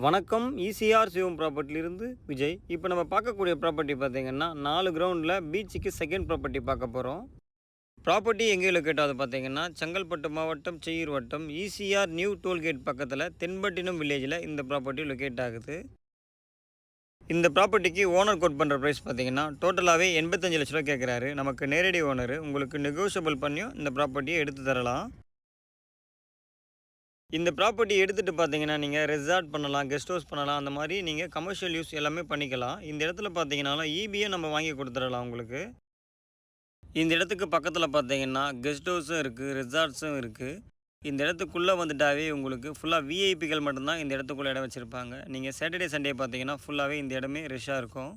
வணக்கம். ஈசிஆர் சிவம் ப்ராப்பர்ட்டிலிருந்து விஜய். இப்போ நம்ம பார்க்கக்கூடிய ப்ராப்பர்ட்டி பார்த்தீங்கன்னா, 4 கிரவுண்டில பீச்சுக்கு செகண்ட் ப்ராப்பர்ட்டி பார்க்க போறோம். ப்ராப்பர்ட்டி எங்கே லொக்கேட் ஆகுது பார்த்தீங்கன்னா, செங்கல்பட்டு மாவட்டம், செய்யூர் வட்டம், ஈசிஆர் நியூ டோல்கேட் பக்கத்தில தென்பட்டினம் வில்லேஜில இந்த ப்ராப்பர்ட்டி லொக்கேட் ஆகுது. இந்த ப்ராப்பர்ட்டிக்கு ஓனர் கோட் பண்ணுற பிரைஸ் பார்த்தீங்கன்னா, டோட்டலாவே ரூ. 85,00,000 கேட்குறாரு. நமக்கு நேரடி ஓனரு. உங்களுக்கு நெகோஷியபிள் பண்ணியும் இந்த ப்ராப்பர்ட்டிய எடுத்து தரலாம். இந்த ப்ராப்பர்ட்டி எடுத்துகிட்டு பார்த்தீங்கன்னா, நீங்கள் ரெசார்ட் பண்ணலாம், கெஸ்ட் ஹவுஸ் பண்ணலாம். அந்த மாதிரி நீங்கள் கமர்ஷியல் யூஸ் எல்லாமே பண்ணிக்கலாம். இந்த இடத்துல பார்த்தீங்கன்னாலும் ஈபியும் நம்ம வாங்கி கொடுத்துடலாம் உங்களுக்கு. இந்த இடத்துக்கு பக்கத்தில் பார்த்தீங்கன்னா, கெஸ்ட் ஹவுஸும் இருக்குது, ரெசார்ட்ஸும் இருக்குது. இந்த இடத்துக்குள்ளே வந்துட்டாவே உங்களுக்கு ஃபுல்லாக விஐபிகள் மட்டும்தான் இந்த இடத்துக்குள்ளே இடம் வச்சுருப்பாங்க. நீங்கள் சாட்டர்டே, சண்டே பார்த்தீங்கன்னா ஃபுல்லாகவே இந்த இடமே ரஷ்ஷாக இருக்கும்.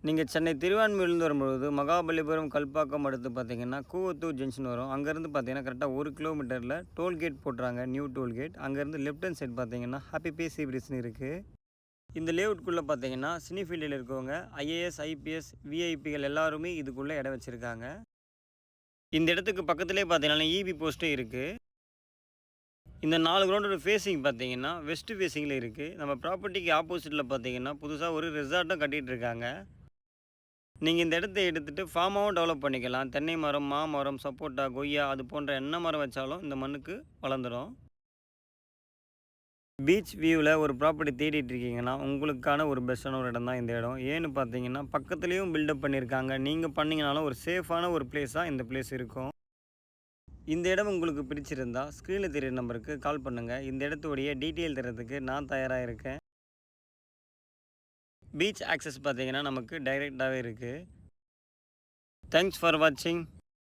நீங்கள் சென்னை திருவான்மியூர்லேருந்து வரும்பொழுது மகாபலிபுரம், கல்பாக்கம் அடுத்து பார்த்தீங்கன்னா, கூவத்தூர் ஜங்ஷன் வரும். அங்கேருந்து பார்த்தீங்கன்னா கரெக்டாக 1 கிலோமீட்டரில் டோல்கேட் போட்டுறாங்க, நியூ டோல்கேட். அங்கேருந்து லெஃப்ட் ஹேண்ட் சைட் பார்த்தீங்கன்னா, ஹாப்பி பே சி பிரிட்ஜ்னு இருக்குது. இந்த லேஅவுட்குள்ளே பார்த்தீங்கன்னா, சினி ஃபீல்டில் இருக்கவங்க, ஐஏஎஸ், ஐபிஎஸ், விஐபிகள் எல்லாருமே இதுக்குள்ளே இடம் வச்சுருக்காங்க. இந்த இடத்துக்கு பக்கத்துலேயே பார்த்தீங்கன்னா இபி போஸ்ட்டும் இருக்குது. இந்த 4 கிரவுண்டோட ஃபேஸிங் பார்த்தீங்கன்னா, வெஸ்ட் ஃபேஸிங்கில் இருக்குது. நம்ம ப்ராப்பர்ட்டிக்கு ஆப்போசிட்டில் பார்த்தீங்கன்னா, புதுசாக ஒரு ரெசார்ட்டும் கட்டிகிட்டு இருக்காங்க. நீங்கள் இந்த இடத்த எடுத்துகிட்டு ஃபார்மாகவும் டெவலப் பண்ணிக்கலாம். தென்னை மரம், மாமரம், சப்போட்டா, கொய்யா அது போன்ற என்ன மரம் வச்சாலும் இந்த மண்ணுக்கு வளர்ந்துடும். பீச் வியூவில் ஒரு ப்ராப்பர்ட்டி தேடிட்டு இருக்கீங்கன்னா, உங்களுக்கான ஒரு பெஸ்ட்டான ஒரு இடம் தான் இந்த இடம். ஏன்னு பார்த்தீங்கன்னா, பக்கத்துலேயும் பில்டப் பண்ணியிருக்காங்க. நீங்கள் பண்ணிங்கனாலும் ஒரு சேஃபான ஒரு பிளேஸாக இந்த பிளேஸ் இருக்கும். இந்த இடம் உங்களுக்கு பிடிச்சிருந்தா, ஸ்க்ரீனில் தெரியிற நம்பருக்கு கால் பண்ணுங்கள். இந்த இடத்துடைய டீட்டெயில் தரதுக்கு நான் தயாராக இருக்கேன். பீச் ஆக்சஸ் பார்த்தீங்கன்னா நமக்கு டைரெக்டாகவே இருக்குது. தேங்க்ஸ் ஃபார் வாட்சிங்.